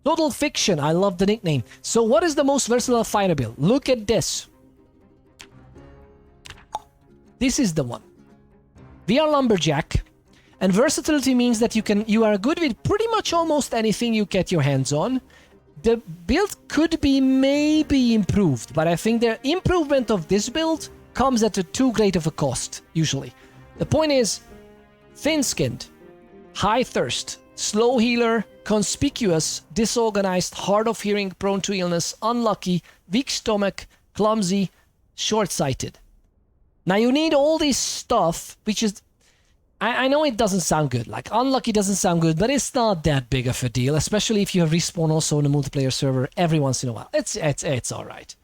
Total Fiction. I love the nickname. So what is the most versatile fighter build? Look at this. This is the one. We are Lumberjack. And versatility means that you are good with pretty much almost anything you get your hands on. The build could be maybe improved, but I think the improvement of this build comes at too great of a cost, usually. The point is, thin-skinned, high thirst, slow healer, conspicuous, disorganized, hard of hearing, prone to illness, unlucky, weak stomach, clumsy, short-sighted. Now you need all this stuff, which is... I know it doesn't sound good, like unlucky doesn't sound good, but it's not that big of a deal, especially if you have respawn also in a multiplayer server every once in a while. It's alright.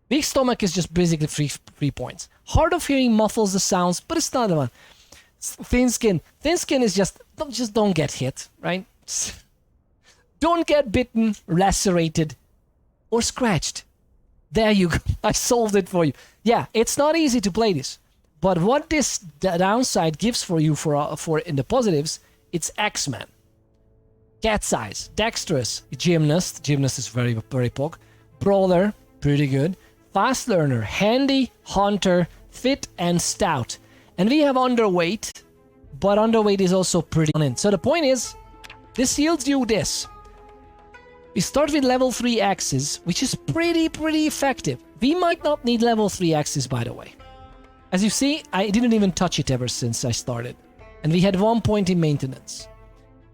Weak stomach is just basically 3 points. Hard of hearing muffles the sounds, but it's not the one. Thin skin. Thin skin is just don't get hit, right? Don't get bitten, lacerated, or scratched. There you go. I solved it for you. Yeah, it's not easy to play this. But what this downside gives for you for in the positives, it's X-Man. Cat's Eyes, Dexterous, Gymnast. Gymnast is very, very pog. Brawler, pretty good. Fast Learner, Handy, Hunter, Fit, and Stout. And we have Underweight, but Underweight is also pretty on in. So the point is, this yields you this. We start with level 3 axes, which is pretty effective. We might not need level 3 axes, by the way. As you see, I didn't even touch it ever since I started. And we had 1 point in maintenance.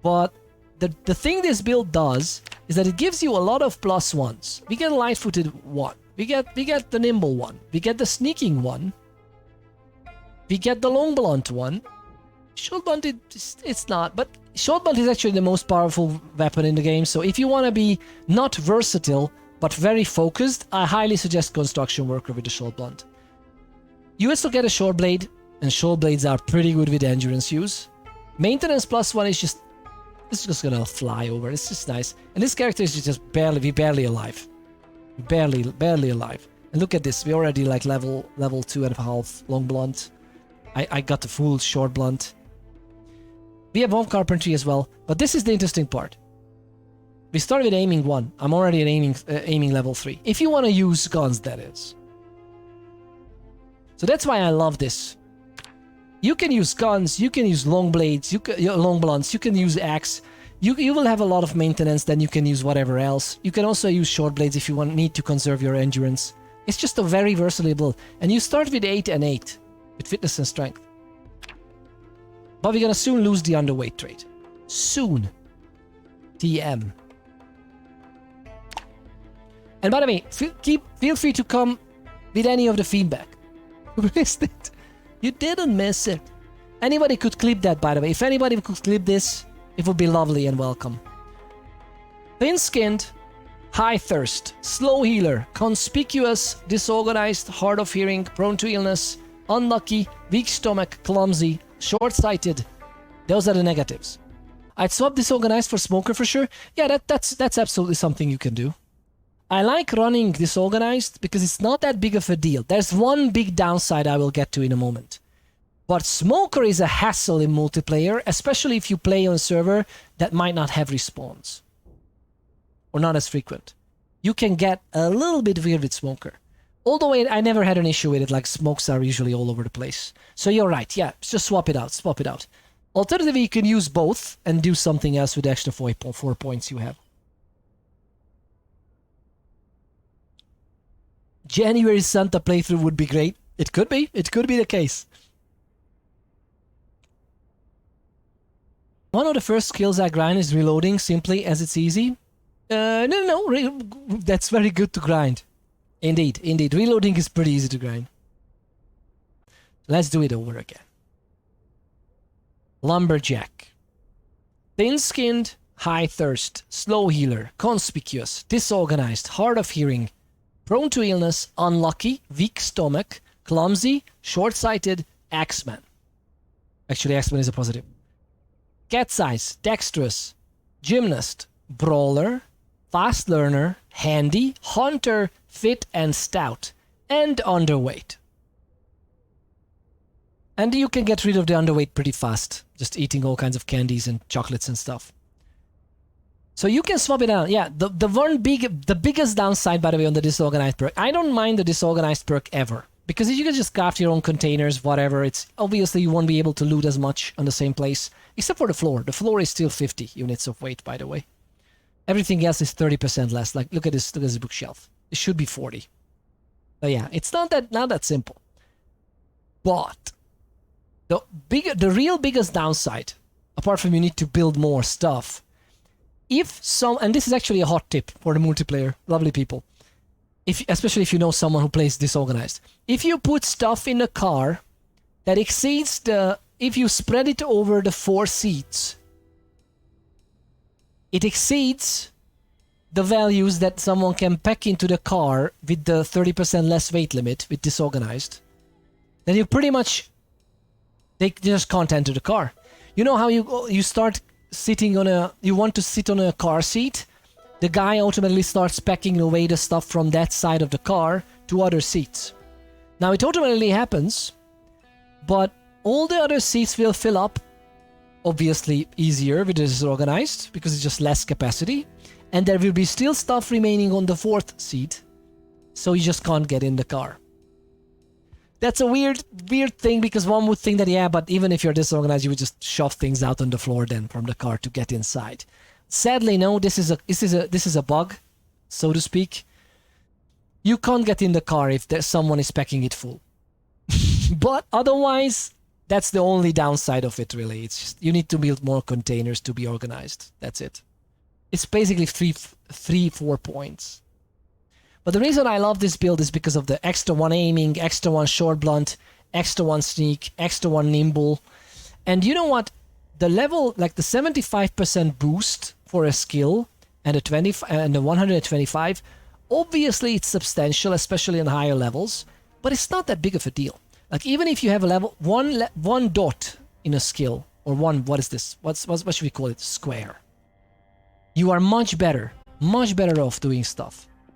But the thing this build does is that it gives you a lot of +1s. We get a light-footed 1. We get the nimble 1. We get the sneaking 1. We get the long blunt 1. Short blunt, it's not. But short blunt is actually the most powerful weapon in the game. So if you want to be not versatile, but very focused, I highly suggest Construction Worker with the short blunt. You also get a short blade, and short blades are pretty good with endurance use. Maintenance +1 is just... It's just gonna fly over. It's just nice. And this character is just barely alive. Barely alive. And look at this. We already like level 2.5 long blunt. I got the full short blunt. We have home carpentry as well. But this is the interesting part. We start with aiming 1. I'm already at aiming level 3. If you want to use guns, that is. So that's why I love this. You can use guns, you can use long blades, long blunts, you can use axe. You will have a lot of maintenance, then you can use whatever else. You can also use short blades if you need to conserve your endurance. It's just a very versatile build. And you start with 8 and 8, with fitness and strength. But we're gonna soon lose the underweight trait. Soon. TM. And by the way, feel free to come with any of the feedback. You missed it. You didn't miss it. Anybody could clip that, by the way. If anybody could clip this, it would be lovely and welcome. Thin-skinned, high thirst, slow healer, conspicuous, disorganized, hard of hearing, prone to illness, unlucky, weak stomach, clumsy, short-sighted. Those are the negatives. I'd swap disorganized for smoker for sure. Yeah, that's absolutely something you can do. I like running disorganized because it's not that big of a deal. There's one big downside I will get to in a moment. But smoker is a hassle in multiplayer, especially if you play on a server that might not have respawns. Or not as frequent. You can get a little bit weird with smoker. Although I never had an issue with it, like smokes are usually all over the place. So you're right, yeah, just swap it out. Alternatively, you can use both and do something else with the extra 4 points you have. January Santa playthrough would be great. It could be the case. One of the first skills I grind is reloading, simply as it's easy. No, that's very good to grind. Indeed. Reloading is pretty easy to grind. Let's do it over again. Lumberjack. Thin-skinned, high thirst, slow healer, conspicuous, disorganized, hard of hearing, prone to illness, unlucky, weak stomach, clumsy, short-sighted, Axeman. Actually, Axeman is a positive. Cat's Eyes, Dexterous, Gymnast, Brawler, Fast Learner, Handy, Hunter, Fit and Stout, and Underweight. And you can get rid of the underweight pretty fast, just eating all kinds of candies and chocolates and stuff. So you can swap it out. Yeah, the biggest downside, by the way, on the disorganized perk, I don't mind the disorganized perk ever. Because you can just craft your own containers, whatever. It's obviously you won't be able to loot as much on the same place. Except for the floor. The floor is still 50 units of weight, by the way. Everything else is 30% less. Like, look at this bookshelf. It should be 40. But yeah, it's not that simple. But the real biggest downside, apart from you need to build more stuff, and this is actually a hot tip for the multiplayer, lovely people, especially if you know someone who plays disorganized. If you put stuff in a car that exceeds if you spread it over the 4 seats, it exceeds the values that someone can pack into the car with the 30% less weight limit with disorganized, then you pretty much, they just can't enter the car. You know how you start sitting you want to sit on a car seat, the guy automatically starts packing away the stuff from that side of the car to other seats. Now it automatically happens, but all the other seats will fill up, obviously easier with this organized, because it's just less capacity, and there will be still stuff remaining on the 4th seat, so you just can't get in the car. That's a weird thing, because one would think that, yeah, but even if you're disorganized, you would just shove things out on the floor then from the car to get inside. Sadly, no, this is a bug, so to speak. You can't get in the car if someone is packing it full. But otherwise, that's the only downside of it, really. It's just, you need to build more containers to be organized. That's it. It's basically 4 points. But the reason I love this build is because of the extra 1 aiming, extra 1 short blunt, extra 1 sneak, extra 1 nimble. And you know what? The level, like the 75% boost for a skill and the 125, obviously it's substantial, especially in higher levels, but it's not that big of a deal. Like even if you have a level one dot in a skill, or what is this? What should we call it? Square. You are much better off doing stuff.